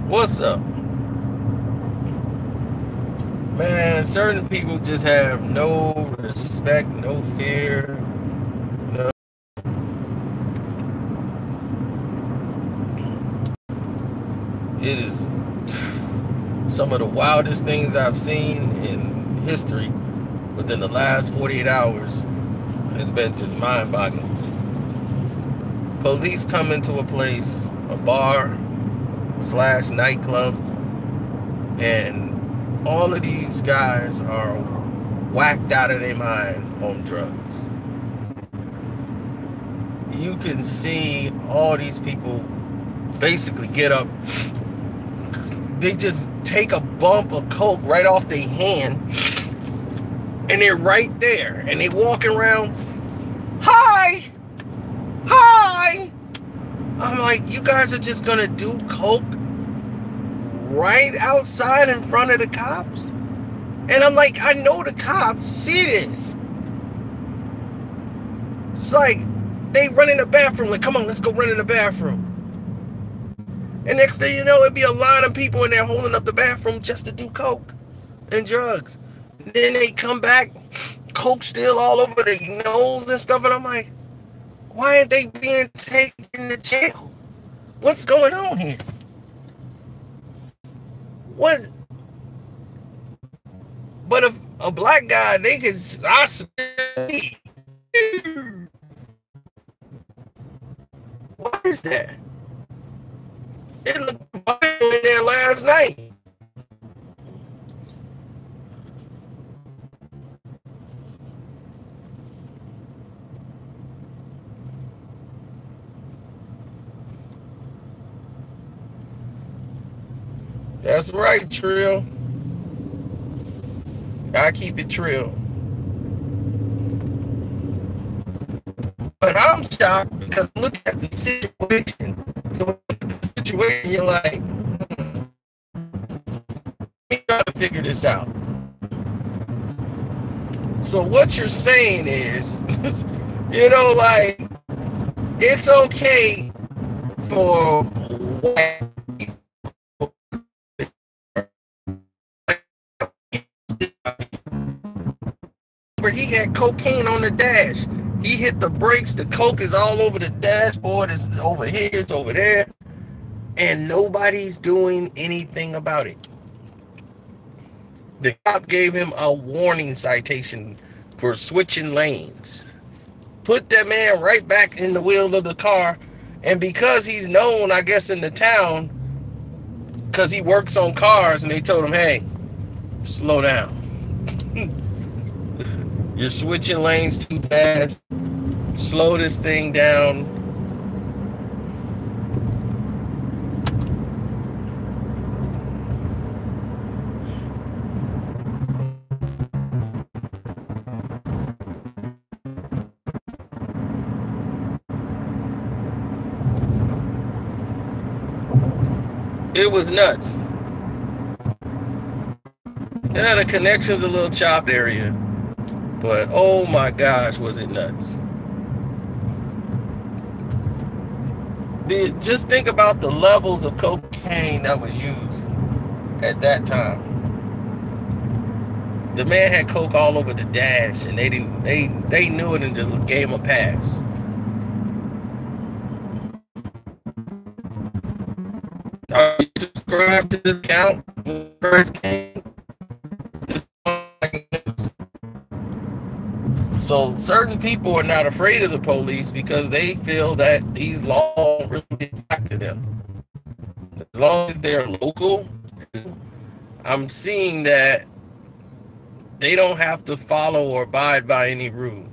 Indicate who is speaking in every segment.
Speaker 1: What's up? Man, certain people just have no respect, no fear. No, it is some of the wildest things I've seen in history within the last 48 hours has been just mind-boggling. Police come into a place, a bar slash nightclub, and all of these guys are whacked out of their mind on drugs. You can see all these people basically get up. They just take a bump of coke right off their hand, and they're right there, and they walking around. Hi, hi. I'm like, you guys are just gonna do coke right outside in front of the cops? And I'm like, I know the cops see this. It's like they run in the bathroom, like, come on, let's go run in the bathroom. And next thing you know, it'd be a line of people in there holding up the bathroom just to do coke and drugs. And then they come back, coke still all over their nose and stuff. And I'm like, why aren't they being taken to jail? What's going on here? What? But if a black guy, they can, I see. What is that? It looked violent in there last night. That's right, Trill. I keep it trill. But I'm shocked because look at the situation. So look at the situation, you're like, we gotta figure this out. So what you're saying is, like, it's okay for white people. But he had cocaine on the dash. He hit the brakes. The coke is all over the dashboard. It's over here. It's over there. And nobody's doing anything about it. The cop gave him a warning citation for switching lanes. Put that man right back in the wheel of the car. And because he's known, I guess, in the town, because he works on cars, and they told him, hey, slow down. You're switching lanes too fast. Slow this thing down. It was nuts. Yeah, the connection's a little chopped area. But oh my gosh, was it nuts. Just think about the levels of cocaine that was used at that time. The man had coke all over the dash, and they knew it and just gave him a pass. Are you subscribed to this account when it first came? So certain people are not afraid of the police because they feel that these laws really impact them. As long as they're local, I'm seeing that they don't have to follow or abide by any rules.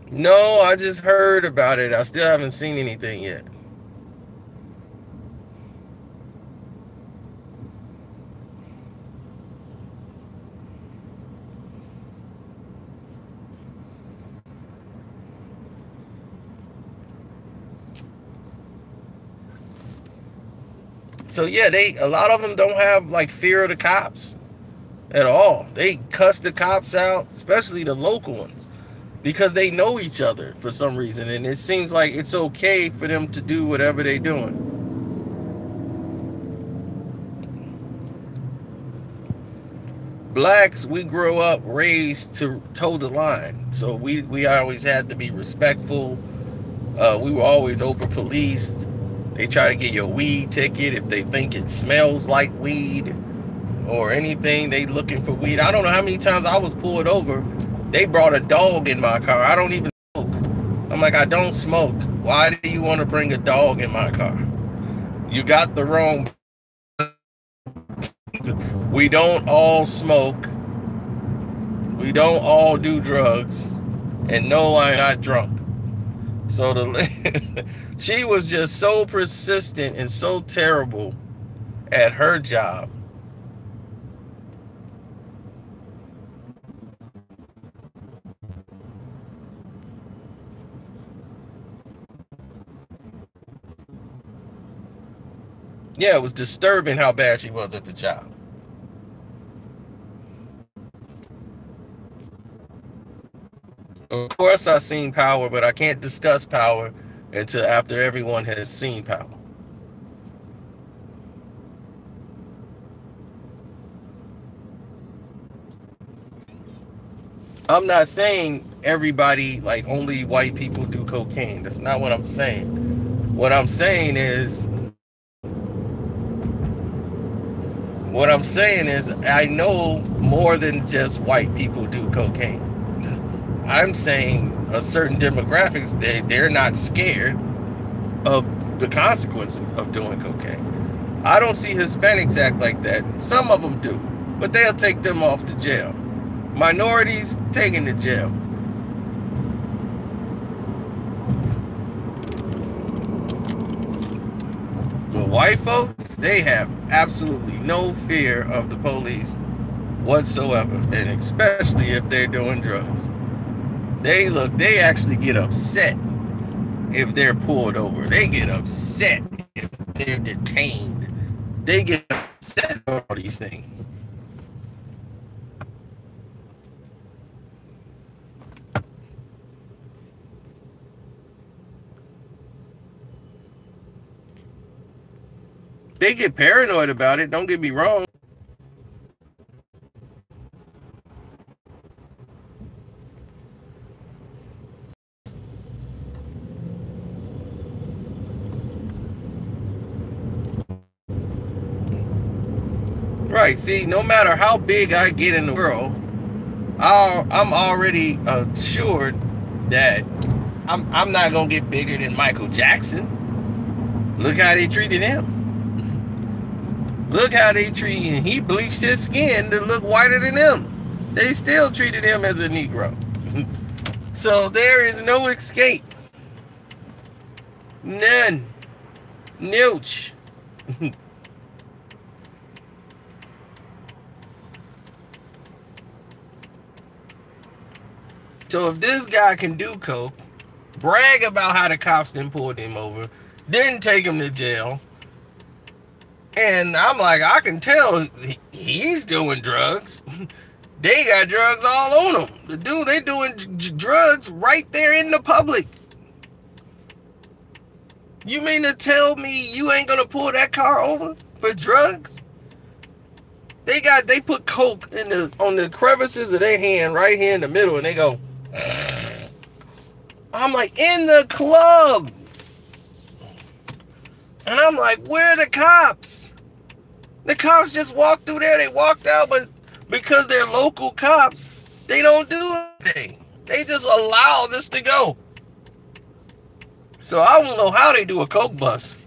Speaker 1: No, I just heard about it. I still haven't seen anything yet. So yeah, a lot of them don't have like fear of the cops at all. They cuss the cops out, especially the local ones, because they know each other for some reason, and it seems like it's okay for them to do whatever they're doing. Blacks, we grow up raised to toe the line, so we always had to be respectful. We were always over policed. They try to get your weed ticket if they think it smells like weed or anything. They looking for weed. I don't know how many times I was pulled over. They brought a dog in my car. I don't even smoke. I'm like, I don't smoke. Why do you want to bring a dog in my car? You got the wrong. We don't all smoke. We don't all do drugs. And no, I'm not drunk. So she was just so persistent and so terrible at her job. Yeah, it was disturbing how bad she was at the job. Of course, I've seen Power, but I can't discuss Power until after everyone has seen Power. I'm not saying everybody, like only white people do cocaine. That's not what I'm saying. What I'm saying is I know more than just white people do cocaine. I'm saying a certain demographics, they're not scared of the consequences of doing cocaine. I don't see Hispanics act like that. Some of them do, but they'll take them off to jail. Minorities taken to jail. But white folks, they have absolutely no fear of the police whatsoever, and especially if they're doing drugs. They actually get upset if they're pulled over. They get upset if they're detained. They get upset about all these things. They get paranoid about it, don't get me wrong. Right, see, no matter how big I get in the world, I'm already assured that I'm not going to get bigger than Michael Jackson. Look how they treated him. Look how they treat him. He bleached his skin to look whiter than them. They still treated him as a Negro. So there is no escape. None. Nilch. So if this guy can do coke, brag about how the cops didn't pull him over, didn't take him to jail, and I'm like, I can tell he's doing drugs. They got drugs all on him. The dude, they doing drugs right there in the public. You mean to tell me you ain't gonna pull that car over for drugs? They put coke on the crevices of their hand right here in the middle, and they go. I'm like, in the club. And I'm like, where are the cops? The cops just walked through there. They walked out, but because they're local cops, they don't do anything. They just allow this to go. So I don't know how they do a coke bust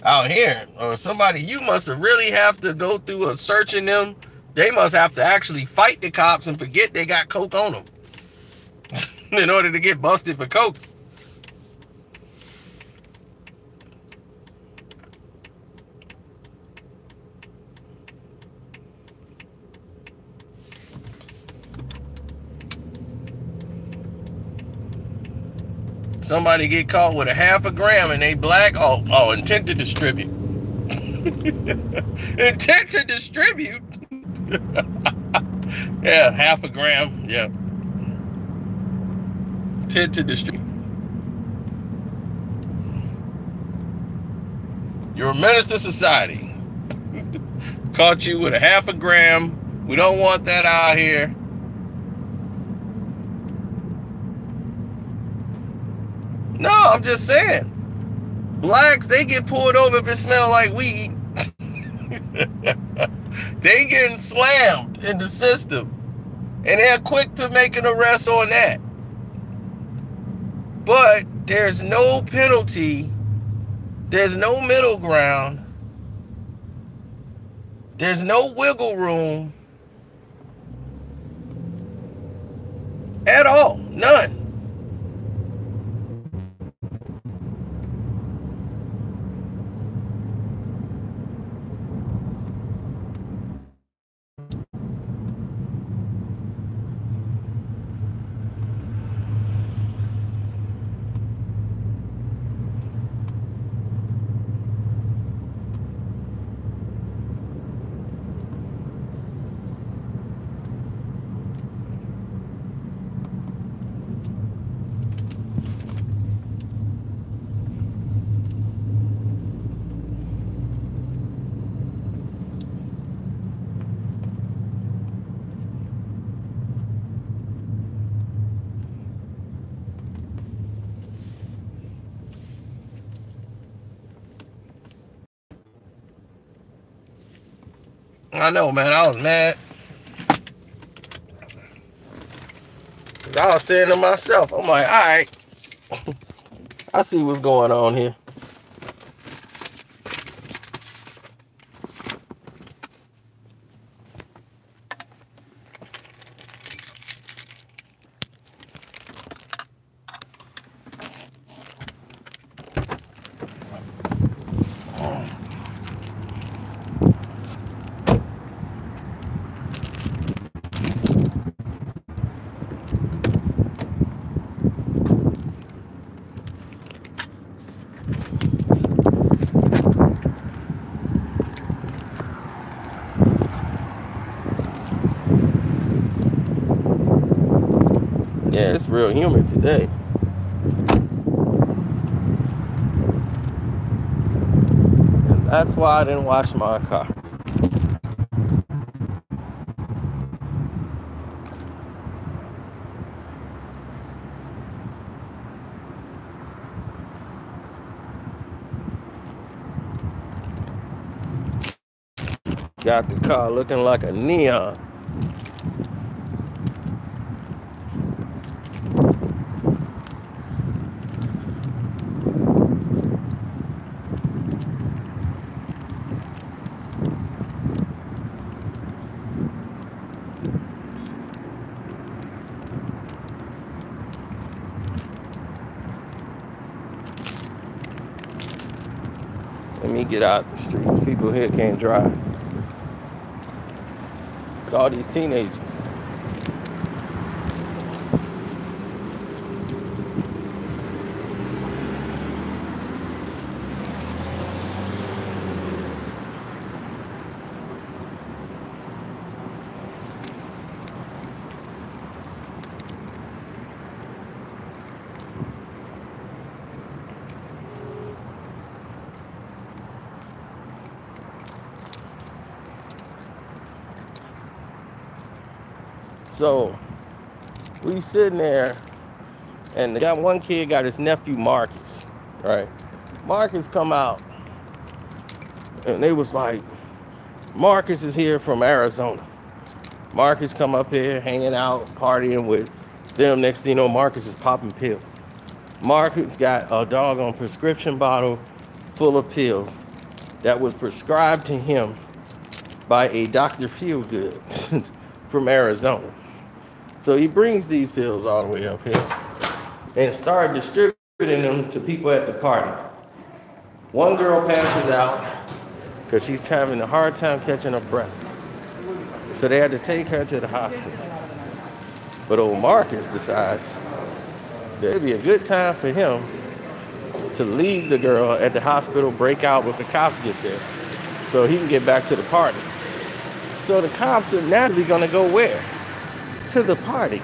Speaker 1: out here. Or somebody, you must really have to go through a searching them. They must have to actually fight the cops and forget they got coke on them in order to get busted for coke. Somebody get caught with a half a gram and they black, intent to distribute. Intent to distribute. Yeah, half a gram. Yeah. Intent to distribute. You're a menace to society. Caught you with a half a gram. We don't want that out here. No, I'm just saying. Blacks, they get pulled over if it smells like weed. They getting slammed in the system. And they're quick to make an arrest on that. But there's no penalty. There's no middle ground. There's no wiggle room at all. None. I know, man. I was mad. I was saying to myself, I'm like, all right, I see what's going on here. Yeah, it's real humid today. And that's why I didn't wash my car. Got the car looking like a neon. Let me get out the streets. People here can't drive. It's all these teenagers. So we sitting there, and got one kid got his nephew Marcus, right? Marcus come out, and they was like, Marcus is here from Arizona. Marcus come up here, hanging out, partying with them. Next thing you know, Marcus is popping pills. Marcus got a doggone prescription bottle full of pills that was prescribed to him by a Dr. Feelgood from Arizona. So he brings these pills all the way up here and started distributing them to people at the party. One girl passes out because she's having a hard time catching her breath. So they had to take her to the hospital. But old Marcus decides that it'd be a good time for him to leave the girl at the hospital, break out when the cops get there, so he can get back to the party. So the cops are naturally gonna go where? To the party.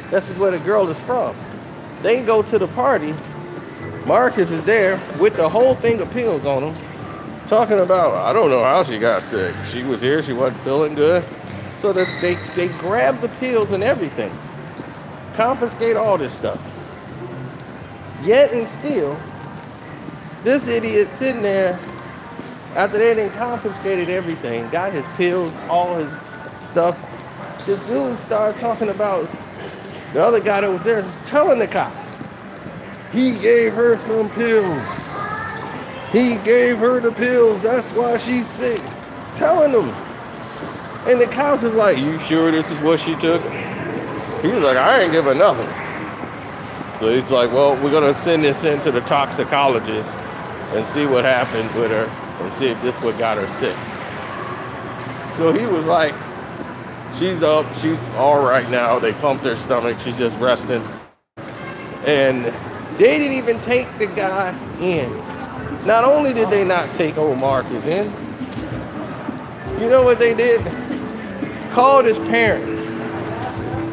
Speaker 1: This is where the girl is from. They go to the party. Marcus is there with the whole thing of pills on him, talking about, I don't know how she got sick. She was here, she wasn't feeling good. So they grab the pills and everything, confiscate all this stuff. Yet and still, this idiot sitting there, after they done confiscated everything, got his pills, all his stuff, the dude started talking about the other guy that was there, just telling the cops, he gave her some pills. He gave her the pills, that's why she's sick. Telling them. And the cops is like, you sure this is what she took? He was like, I ain't give her nothing. So he's like, well, we're gonna send this in to the toxicologist and see what happened with her and see if this what got her sick. So he was like, she's up, she's all right now. They pumped her stomach, she's just resting. And they didn't even take the guy in. Not only did they not take old Marcus in, you know what they did? Called his parents.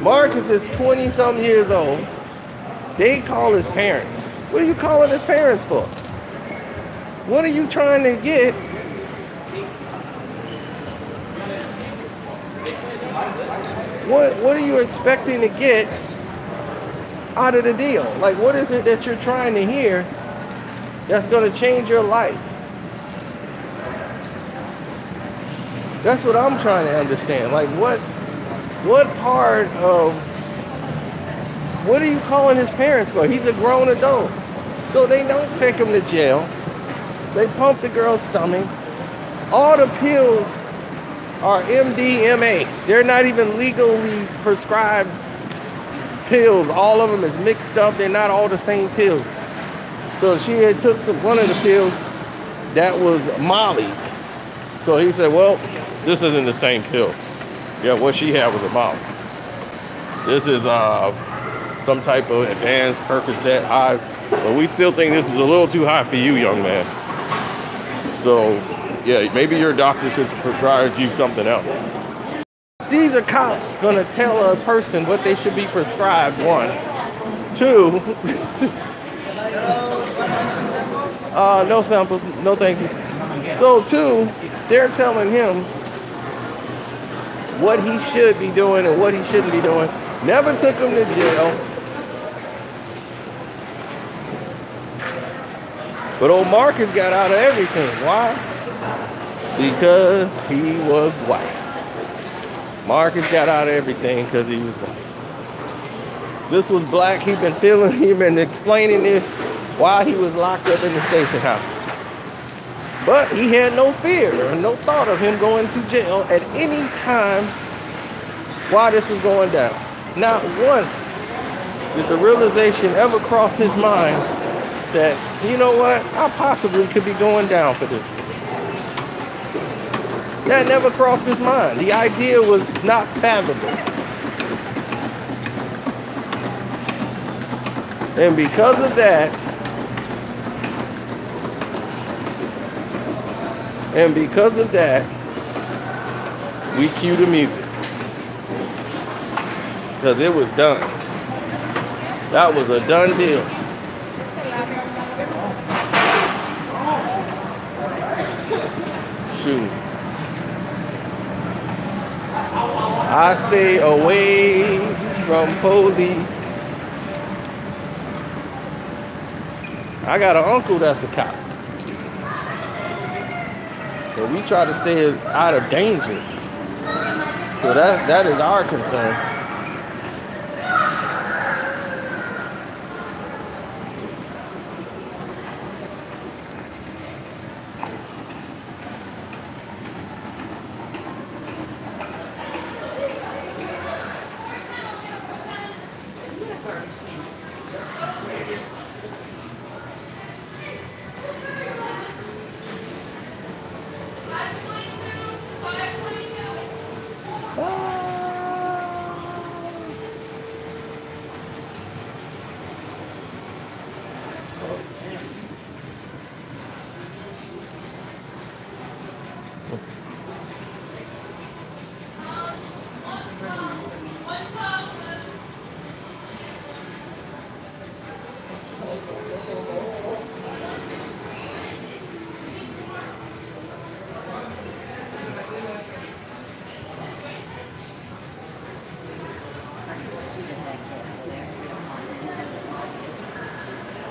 Speaker 1: Marcus is 20-something years old. They call his parents. What are you calling his parents for? What are you trying to get? What are you expecting to get out of the deal? Like, what is it that you're trying to hear that's going to change your life? That's what I'm trying to understand. Like, what part of, what are you calling his parents for? He's a grown adult. So they don't take him to jail. They pump the girl's stomach. All the pills are MDMA. They're not even legally prescribed pills. All of them is mixed up. They're not all the same pills. So she had took one of the pills that was Molly. So he said, well, this isn't the same pill. Yeah, what she had was a Molly. This is some type of advanced Percocet high, but we still think this is a little too high for you, young man. So, yeah, maybe your doctor should prescribe you something else. These are cops gonna tell a person what they should be prescribed, one. Two, no sample, no thank you. So two, they're telling him what he should be doing and what he shouldn't be doing. Never took him to jail. But old Marcus got out of everything. Why? Because he was white. Marcus got out of everything because he was white. This was black. He'd been explaining this while he was locked up in the station house. But he had no fear or no thought of him going to jail at any time while this was going down. Not once did the realization ever cross his mind that, you know what, I possibly could be going down for this. That never crossed his mind. The idea was not fathomable. And because of that, we cue the music. Because it was done. That was a done deal. Shoot. I stay away from police. I got an uncle that's a cop. So we try to stay out of danger. So that is our concern.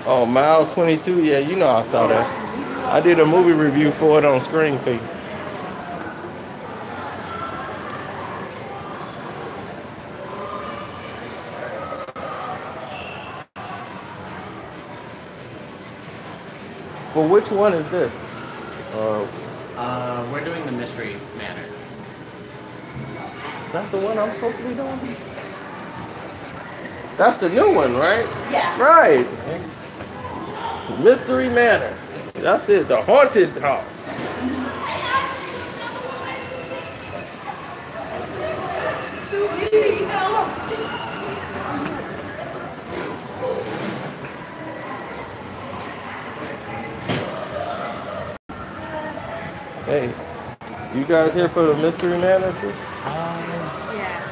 Speaker 1: Oh, Mile 22. Yeah, you know I saw that. I did a movie review for it on Screen Feed. Well, which one is this?
Speaker 2: We're doing the Mystery Manor.
Speaker 1: Is that the one I'm supposed to be doing? That's the new one, right?
Speaker 3: Yeah.
Speaker 1: Right. Mystery Manor. That's it. The haunted house. Hey, you guys here for the Mystery Manor too?
Speaker 3: Yeah.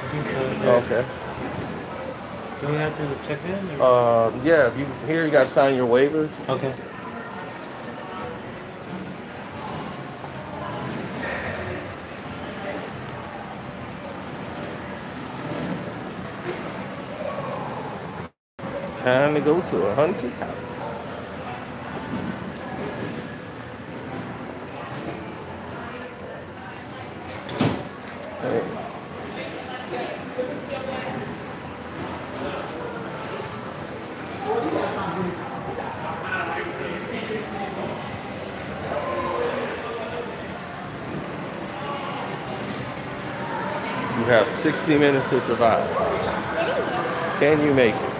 Speaker 4: I think so. Yeah.
Speaker 1: Okay.
Speaker 4: Do we have to check in? Or?
Speaker 1: Yeah, if you here, you got to sign your waivers.
Speaker 4: Okay.
Speaker 1: Time to go to a haunted house. Hey. You have 60 minutes to survive. Can you make it?